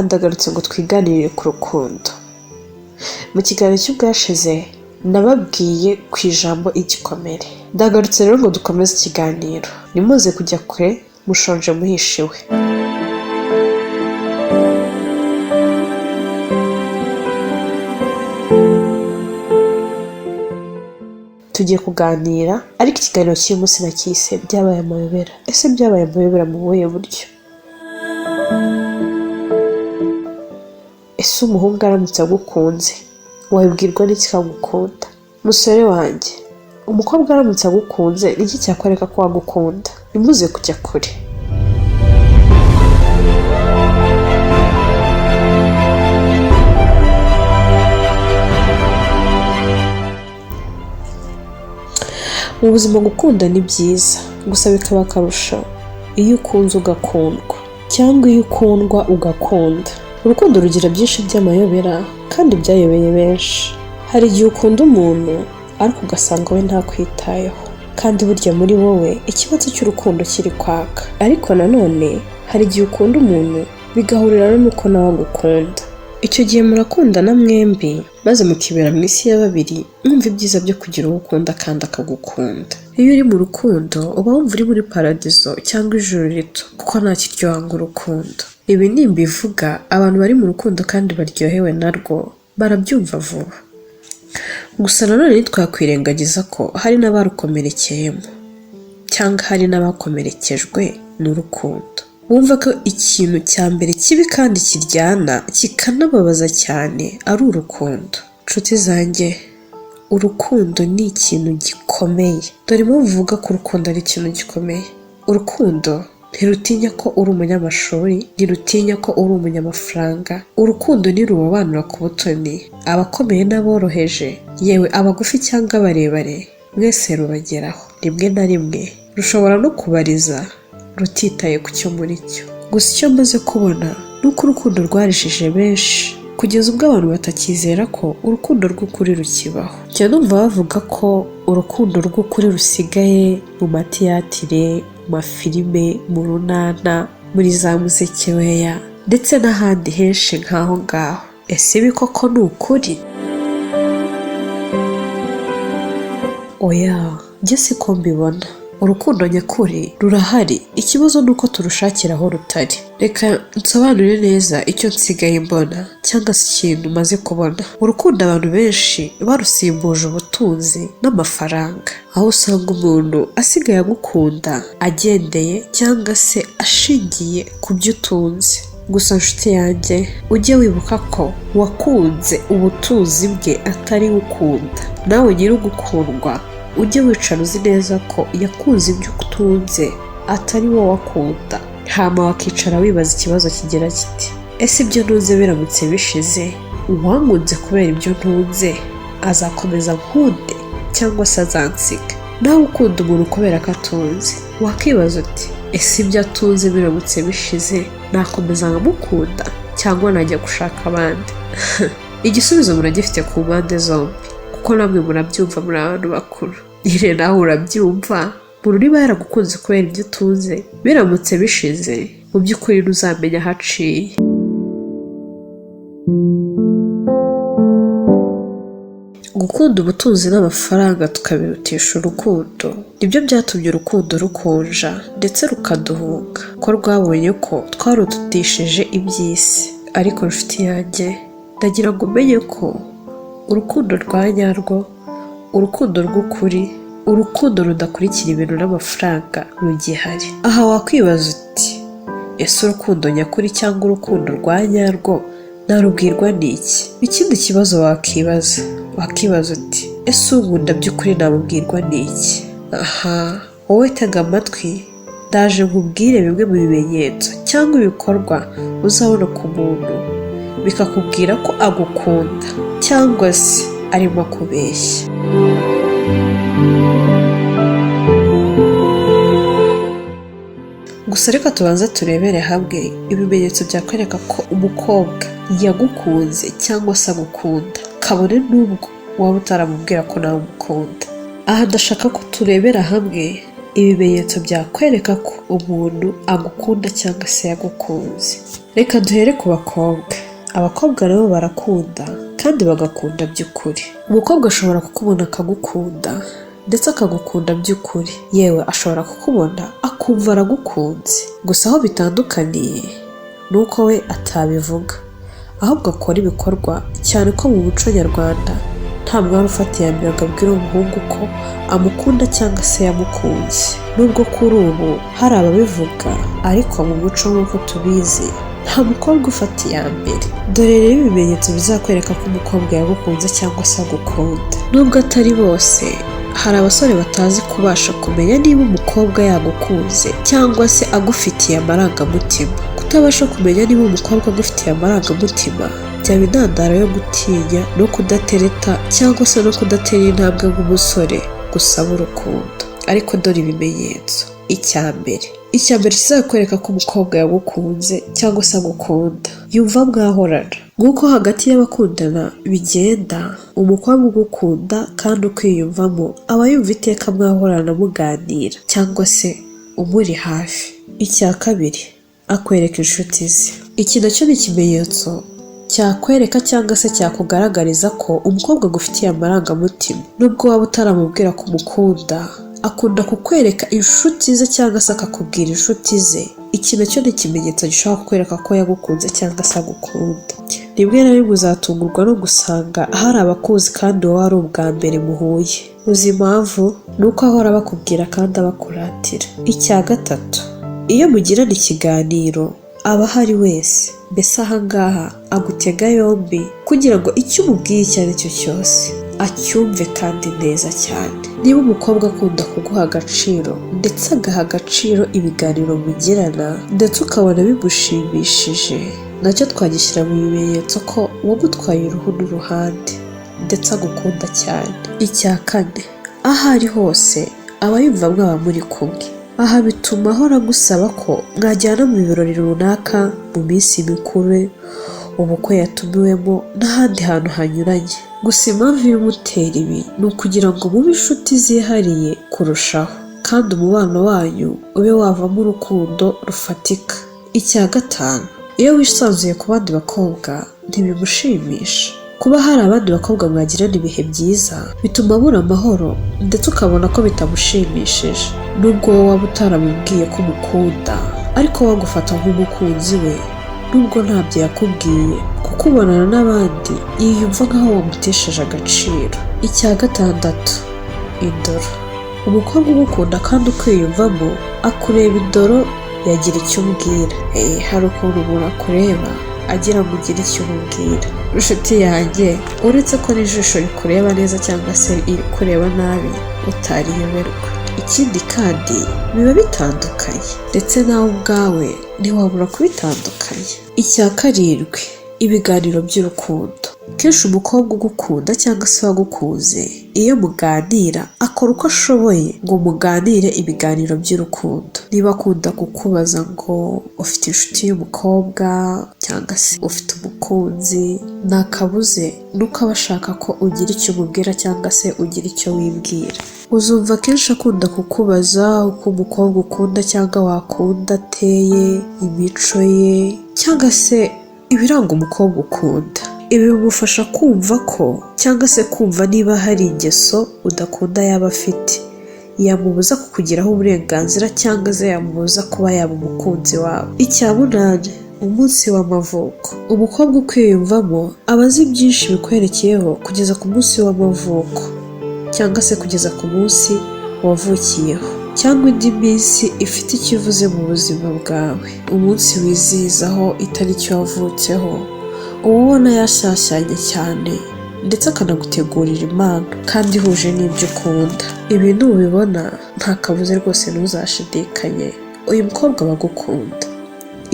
ndagarutse ngo twiganirire ku rukundo. Mu kiganiro cy'ubwashize nababwiye ku ijambo igikomere. Ndagarutse rero ngo dukomeze ikiganiro. Nimuze kujya kure mushonje muhishiwe. Tugiye kuganira ariko ikiganiro cy'uyu munsi nakise byabaye amayobera. Ese byabaye amayobera mu buhe buryo? Ese umuhungu aramutse agukunze wabibwirwa n'iki ko agukunda? Musore wanjye, umukobwa aramutse agukunze niki cyakwereka ko agukunda? Nimuze kujya kure. Mu buzima gukunda ni byiza, gusa bikaba akarusho iyo ukunze ugakundwa cyangwa iyo ukundwa ugakunda. Urukundo rugira byinshi by'amayobera kandi byayobeye benshi. Hari igihe ukunda umuntu ariko ugasanga we ntakwitayeho, kandi burya muri wowe ikibazo cy'urukundo kiri kwaka. Ariko nanone hari igihe ukunda umuntu bigahurira n'uko nawe agukunda. Icyo gihe murakundana mwembi maze mukibera mu isi ya babiri, mwumva ibyiza byo kugira uwo ukunda kandi akagukunda. Iyo uri mu rukundo uba wumva uri muri paradizo cyangwa ijuru rito, kuko nta kiryoha nk'urukundo. Ibi nimbivuga abantu bari mu rukundo kandi baryohewe narwo barabyumva vuba. Gusa nanone ntitwakwirengagiza ko hari n'abarukomerekeyemo cyangwa hari n'abakomerekejwe n'urukundo. Wumva ko ikintu cya mbere kibi kandi kiryana kikanababaza cyane ari urukundo. Nshuti zanjye, urukundo ni ikintu gikomeye. Dore impamvu uvuga ko urukundo ari ikintu gikomeye. Urukundo ntirutinya ko uri umunyamashuri, ntirutinya ko uri umunyamafaranga. Urukundo ntirurobanura ku butoni, abakomeye n'aboroheje, yewe abagufi cyangwa abarebare, mwese rubageraho rimwe na rimwe. Rushobora no kubariza rutitaye ku cyo muri cyo. Gusa icyo maze kubona ni uko urukundo rwarishije benshi kugeza ubwo abantu batakizera ko urukundo rw'ukuri rukibaho. Njya numva bavuga ko urukundo rw'ukuri rusigaye mu matiyatire, mu mafilime, mu runana, muri za musekeweya ndetse n'ahandi henshi nk'aho ngaho. Ese ibi koko ni ukuri? Oya, njye siko mbibona. Urukundo nyakuri rurahari, ikibazo ni uko turushakira aho rutari. Reka nsobanure neza icyo nsigaye mbona cyangwa se ikintu maze kubona. Urukundo abantu benshi barusimbuje ubutunzi n'amafaranga, aho usanga umuntu asigaye agukunda agendeye cyangwa se ashingiye ku byo utunze. Gusa nshuti yanjye, ujye wibuka ko wakunze ubutunzi bwe atari ukunda. Nawe nyir'ugukundwa ujye wicara uzi neza ko yakunze ibyo utunze atari wowe akunda. Hama wakicara wibaza ikibazo kigira kiti, ese ibyo ntunze biramutse bishize, uwankunze kubera ibyo ntunze azakomeza nkunde cyangwa se azansiga? Nawe ukunda umuntu kubera ko atunze, wakibaza uti, ese ibyo atunze biramutse bishize nakomeza nkamukunda cyangwa najya gushaka abandi? Igisubizo muragifite ku mpande zombi, kuko namwe murabyumva, muri abantu bakuru. Ire nawe urabyumva, umuntu niba yaragukunze kubera ibyo utunze biramutse bishize, mu by'ukuri ntuzamenya ahaciye. Gukunda ubutunzi n'amafaranga tukabirutisha urukundo nibyo byatumye urukundo rukonja ndetse rukaduhunga, ko rwabonye ko twarudutishije iby'isi. Ariko nshuti yanjye, ndagira ngo umenye ko urukundo rwa nyarwo, urukundo rw'ukuri, urukundo rudakurikira ibintu n'amafaranga rugihari. Aha wakwibaza uti, ese urukundo nyakuri cyangwa urukundo rwa nyarwo narubwirwa n'iki? Ikindi kibazo wakibaza uti, ese unkunda by'ukuri namubwirwa n'iki? Aha, wowe tega amatwi, ndaje nkubwire bimwe mu bimenyetso cyangwa ibikorwa uzabona ku muntu bikakubwira ko agukunda cyangwa se arimo kubeshya. Gusa reka tubanza turebere hamwe ibimenyetso byakwereka ko umukobwa yagukunze cyangwa se agukunda, kabone n'ubwo waba utaramubwira ko nawe umukunda. Aha ndashaka ko turebera hamwe ibimenyetso byakwereka ko umuntu agukunda cyangwa se yagukunze. Reka duhere ku bakobwa. Abakobwa nabo barakunda kandi bagakunda by'ukuri. Umukobwa ashobora kukubona akagukunda ndetse akagukunda by'ukuri, yewe ashobora kukubona akumva aragukunze. Gusa aho bitandukaniye ni uko we atabivuga, ahubwo akora ibikorwa, cyane ko mu muco nyarwanda nta mwana ufata iya mbere agabwira umuhungu ko amukunda cyangwa se yamukunze. Nubwo kuri ubu hari ababivuga, ariko mu muco nk'uko tubizi nta mukobwa ufata iya mbere. Dore rero ibimenyetso bizakwereka ko umukobwa yagukunze cyangwa se agukunda. Nubwo atari bose, hari abasore batazi kubasha kumenya niba umukobwa yagukunze cyangwa se agufitiye amarangamutima. Kutabasha kumenya niba umukobwa agufitiye amarangamutima byaba intandaro yo gutinya no kudatereta cyangwa se no kudatera intambwe nk'umusore gusaba urukundo. Ariko dore ibimenyetso. Icya mbere kizakwereka ko umukobwa yagukunze cyangwa se agukunda, yumva mwahorana. Nk'uko hagati y'abakundana bigenda, umukobwa ugukunda kandi ukwiyumvamo aba yumva iteka mwahorana muganira cyangwa se umuri hafi. Icya kabiri, akwereka inshuti ze. Iki nacyo ni ikimenyetso cyakwereka cyangwa se cyakugaragariza ko umukobwa agufitiye amarangamutima. Nubwo waba utaramubwira ko umukunda, akunda kukwereka inshuti ze cyangwa se akakubwira inshuti ze. Iki nacyo ni ikimenyetso gishobora kukwereka ko yagukunze cyangwa se agukunda. Rimwe na rimwe uzatungurwa no gusanga hari abakuzi kandi wowe ari ubwa mbere muhuye. Uzi impamvu? Ni uko ahora bakubwira kandi abakuratira. Icya gatatu, iyo mugirana ikiganiro aba ahari wese. Mbese ahangaha agutega yombi kugira ngo icyo umubwiye icyo ari cyo cyose acyumve kandi neza cyane. Niba umukobwa akunda kuguha agaciro ndetse agaha agaciro ibiganiro mugirana ndetse ukabona bimushimishije, nacyo twagishyira mu bimenyetso ko wamutwaye uruhu n'uruhande ndetse agukunda cyane. Icya kane, aho ari hose aba yumva mwaba muri kumwe. Aha bituma ahora agusaba ko mwajyana mu birori runaka, mu minsi mikuru, ubukwe yatumiwemo n'ahandi hantu hanyuranye. Gusa impamvu y'umutera ibi ni ukugira ngo mube inshuti zihariye kurushaho kandi umubano wanyu ube wavamo urukundo rufatika. Icya gatanu, iyo wisanzuye ku bandi bakobwa ntibimushimisha. Kuba hari abandi bakobwa mwagirana ibihe byiza bituma abura amahoro ndetse ukabona ko bitamushimishije. Nubwo wowe waba utaramubwiye ko umukunda, ariko wagufata nk'umukunzi we nubwo ntabyo yakubwiye, kuko ubonana n'abandi yiyumva nk'aho wamutesheje agaciro. Icya gatandatu, indoro. Umukobwa ugukunda kandi ukwiyumvamo akureba indoro yagira icyo umbwira. Hari ukuntu umuntu akureba agira ngo ugire icyo umubwira. Inshuti yanjye, uretse ko n'ijisho rikureba neza cyangwa se irikureba nabi utariyoberwa. Ikindi kandi biba bitandukanye ndetse nawe ubwawe ntiwabura kubitandukanya. Icya karindwi, ibiganiro by'urukundo. Kenshi umukobwa ugukunda cyangwa se wagukunze, iyo muganira akora uko ashoboye ngo muganire ibiganiro by'urukundo. Niba akunda kukubaza ngo ufite inshuti y'umukobwa cyangwa se ufite umukunzi, ntakabuze nuko aba ashaka ko ugira icyo umubwira cyangwa se ugira icyo wibwira. Uzumva kenshi akunda kukubaza uko umukobwa ukunda cyangwa wakunda ateye, imico ye cyangwa se ibiranga umukobwa ukunda. Ibi bimufasha kumva ko cyangwa se kumva niba hari ingeso udakunda yaba afite, yamubuza kukugiraho uburenganzira cyangwa se yamubuza kuba yaba umukunzi wawe. Icya munani, umunsi w'amavuko. Umukobwa ukwiyumvamo aba azi byinshi bikwerekeyeho kugeza ku munsi w'amavuko cyangwa se kugeza ku munsi wavukiyeho cyangwa indi minsi ifite icyo ivuze mu buzima bwawe. Umunsi wizihizaho itariki wavutseho uba ubona yashyashyanye cyane ndetse akanagutegurira impano kandi ihuje n'ibyo ukunda. Ibi nubibona nta kabuze rwose ntuzashidikanye, uyu mukobwa aba agukunda.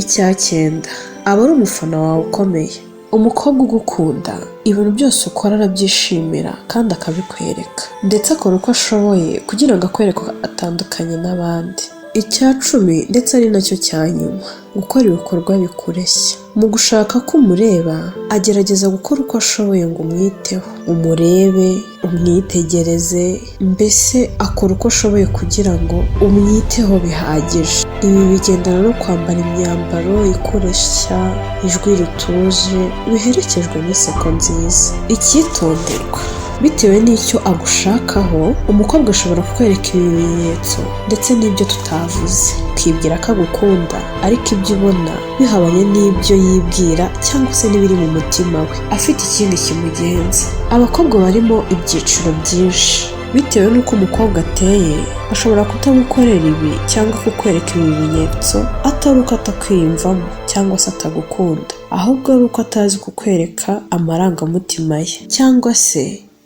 Icya cyenda, aba ari umufana wawe ukomeye. Umukobwa ugukunda ibintu byose ukora arabyishimira kandi akabikwereka ndetse akora uko ashoboye kugira ngo akwereke ko atandukanye n'abandi. Icya cumi ndetse ari nacyo cya nyuma, gukora ibikorwa bikureshya. Mu gushaka ko umureba agerageza gukora uko ashoboye ngo umwiteho, umurebe, umwitegereze, mbese akora uko ashoboye kugira ngo umwiteho bihagije. Ibi bigendana no kwambara imyambaro ikureshya, ijwi rituje biherekejwe n'inseko nziza. Icyitonderwa: bitewe n'icyo agushakaho, umukobwa ashobora kukwereka ibi bimenyetso ndetse n'ibyo tutavuze, ukibwira ko agukunda ariko ibyo ubona bihabanye n'ibyo yibwira cyangwa se n'ibiri mu mutima we, afite ikindi kimugenza. Abakobwa barimo ibyiciro byinshi. Bitewe n'uko umukobwa ateye, ashobora kutagukorera ibi cyangwa kukwereka ibi bimenyetso atari uko atakwiyumvamo cyangwa se atagukunda, ahubwo ari uko atazi kukwereka amarangamutima ye cyangwa se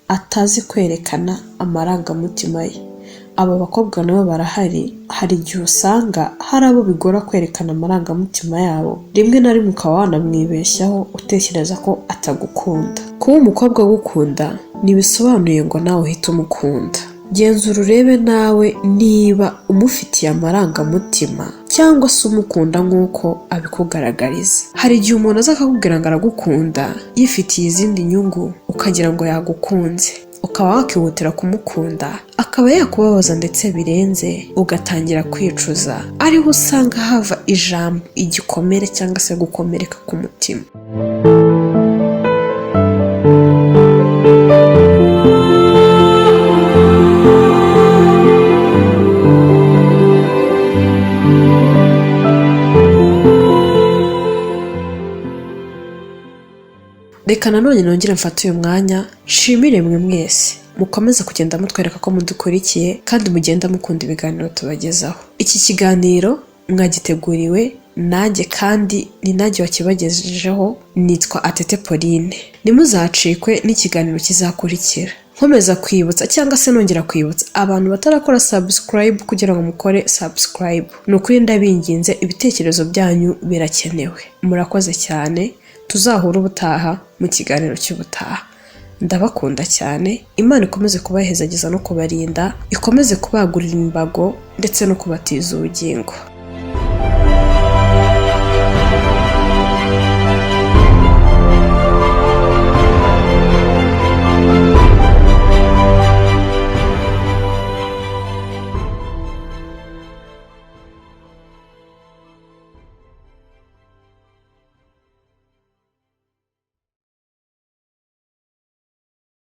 atazi kwerekana amarangamutima ye. Aba bakobwa nabo barahari. Hari igihe usanga hari abo bigora kwerekana amarangamutima yabo, rimwe na rimwe ukaba wanamwibeshyaho utekereza ko atagukunda. Kuba umukobwa agukunda ntibisobanuye ngo nawe uhite umukunda. Genzura urebe nawe niba umufitiye amarangamutima cyangwa se umukunda nk'uko abikugaragariza. Hari igihe umuntu aza akakubwira ngo aragukunda yifitiye izindi nyungu, ukagira ngo yagukunze, ukaba wakihutira kumukunda, akaba yakubabaza ndetse birenze, ugatangira kwicuza. Ariho usanga hava ijambo igikomere cyangwa se gukomereka ku mutima. Reka nanone nongere mfate uyu mwanya nshimire mwe mwese mukomeza kugenda mutwereka ko mudukurikiye kandi mugenda mukunda ibiganiro tubagezaho. Iki kiganiro mwagiteguriwe nanjye kandi ni nanjye wakibagejejeho, nitwa Atete Pauline. Ntimuzacikwe n'ikiganiro kizakurikira. Nkomeza kwibutsa cyangwa se nongera kwibutsa abantu batarakora subscribe kugira ngo mukore subscribe. Ni ukuri ndabinginze, ibitekerezo byanyu birakenewe. Murakoze cyane. Tuzahura ubutaha mu kiganiro cy'ubutaha. Ndabakunda cyane. Imana ikomeze kubahezageza no kubarinda, ikomeze kubagurira imbago ndetse no kubatiza ubugingo.